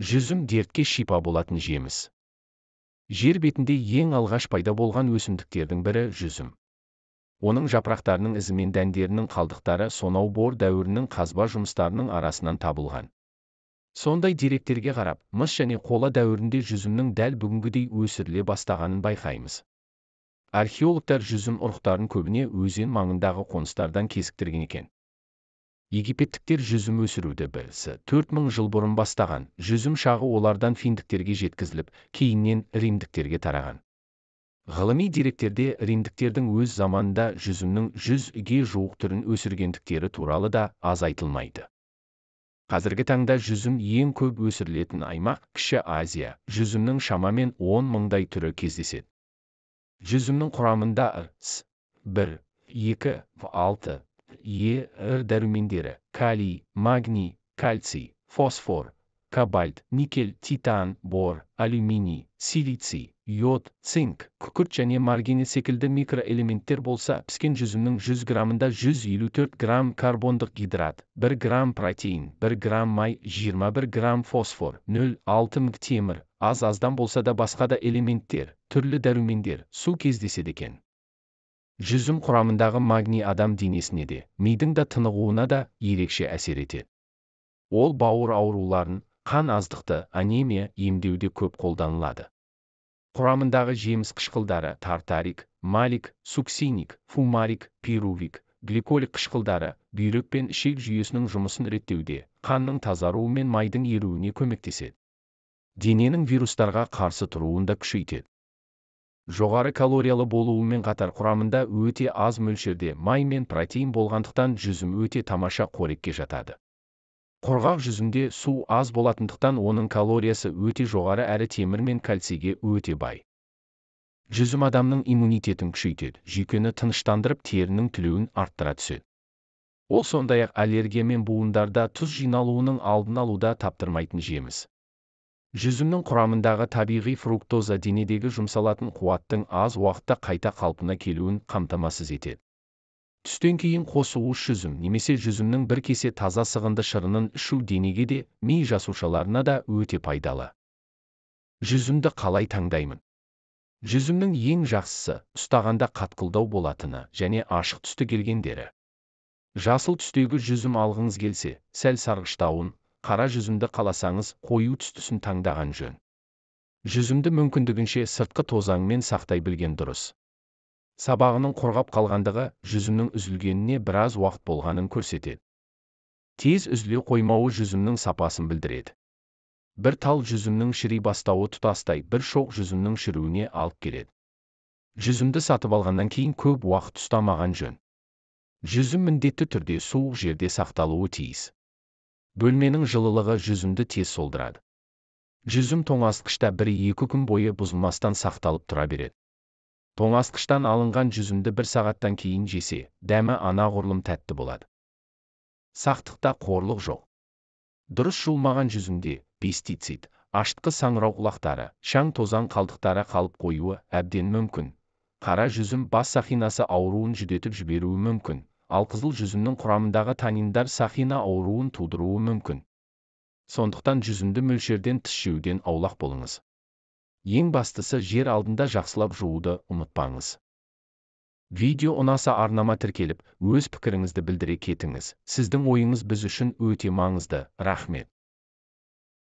Жүзім дертке шипа болатын жеміс. Жер бетінде ең алғаш пайда болған өсімдіктердің бірі жүзім. Оның жапырақтарының ізі мен дәндерінің қалдықтары сонау бор дәуірінің қазба жұмыстарының арасынан табылған. Сондай деректерге қарап, мыс және қола дәуірінде жүзімнің дәл бүгінгідей өсіріле бастағанын байқаймыз. Археологтар жүзім ұрықтарын көбіне өзен маңындағы қоныстардан кезіктірген екен. Египеттіктер жүзім өсіруді 4000 жыл бұрын бастаған, жүзім шағы олардан финдіктерге жеткізіліп, кейіннен римдіктерге тараған. Ғылыми деректерде римдіктердің өз заманында жүзімнің 100-ге жуық түрін өсіргендіктері туралы да аз айтылмайды. Қазіргі таңда жүзім ең көп өсірілетін аймақ Кіші Азия, жүзімнің шамамен 10 мыңдай түрі кездеседі. Жүзімнің құрамында С, 1, 2, 6, Е дәрумендері, калий, магний, кальций, фосфор, кобальт, никель, титан, бор, алюминий, силиций, йод, цинк, күкірт және марганец секілді микроэлементтер болса, піскен жүзімнің 100 граммында 154 грамм карбондық гидрат, 1 грамм протеин, 1 грамм май, 21 грамм фосфор, 0,6 мг темір, аз-аздан болса да басқа да элементтер, түрлі дәрумендер, су кездеседі екен. Жүзім құрамындағы магний адам денесіне де, мидың да тынығуына да ерекше әсер етеді. Ол бауыр ауруларын, қан аздықты, анемия емдеуде көп қолданылады. Құрамындағы жеміс қышқылдары тартарик, малик, сукциник, фумарик, пирувик, гликолик қышқылдары бүйрек пен ішек жүйесінің жұмысын реттеуде, қанның тазаруы мен майдың еруіне көмектеседі. Дененің вирустарға қарсы тұруын да күшейтеді. Жоғары калориялы болуымен қатар құрамында өте аз мөлшерде май мен протеин болғандықтан жүзім өте тамаша қорекке жатады. Құрғақ жүзімде су аз болатындықтан оның калориясы өте жоғары әрі темір мен кальцийге өте бай. Жүзім адамның иммунитетін күшейтеді, жүйкені тыныштандырып терінің түлеуін арттыра түседі. Ол сондай-ақ аллергия мен буындарда тұз жиналуының алдын алуда таптырмайтын жеміс. Жүзімнің құрамындағы табиғи фруктоза денедегі жұмсалатын қуаттың аз уақытта қайта қалпына келуін қамтамасыз етеді. Түстен кейін қосуыш жүзім немесе жүзімнің бір кесе таза сығынды шырынын ішу денеге де, ми жасушаларына да өте пайдалы. Жүзімді қалай таңдаймын? Жүзімнің ең жақсысы ұстағанда қатқылдау болатыны және ашық түсті келгендері. Жасыл түстегі жүзім алғыңыз келсе, сәл сарғыштауын, қара жүзімді қаласаңыз, қою түстісін таңдаған жөн. Жүзімді мүмкіндігінше сыртқы тозаңмен сақтай білген дұрыс. Сабағының құрғап қалғандығы жүзімнің үзілгеніне біраз уақыт болғанын көрсетеді. Тез үзіле қоймауы жүзімнің сапасын білдіреді. Бір тал жүзімнің шіри бастауы тұтастай бір шоқ жүзімнің шіруіне алып келеді. Жүзімді сатып алғаннан кейін көп уақыт ұстамаған жөн. Жүзім міндетті түрде суық жерде сақталуы тиіс. Бөлменің жылылығы жүзімді тез солдырады. Жүзім тоңазытқышта 1-2 күн бойы бұзылмастан сақталып тұра береді. Тоңазытқыштан алынған жүзімді 1 сағаттан кейін жесе, дәмі анағұрлым тәтті болады. Сақтықта қорлық жоқ. Дұрыс жуылмаған жүзімде пестицид, ашытқы саңырауқұлақтары, шаң тозаң қалдықтары қалып қоюы әбден мүмкін. Қара жүзім бас сақинасы ауруын жүдетіп жіберуі мүмкін. Ал қызыл жүзімнің құрамындағы таниндар сақина ауруын тудыруы мүмкін. Сондықтан жүзімді мөлшерден тыс жеуден аулақ болыңыз. Ең бастысы жер алдында жақсылап жууды ұмытпаңыз. Видео ұнаса арнама тіркеліп, өз пікіріңізді білдіре кетіңіз. Сіздің ойыңыз біз үшін өте маңызды. Рахмет.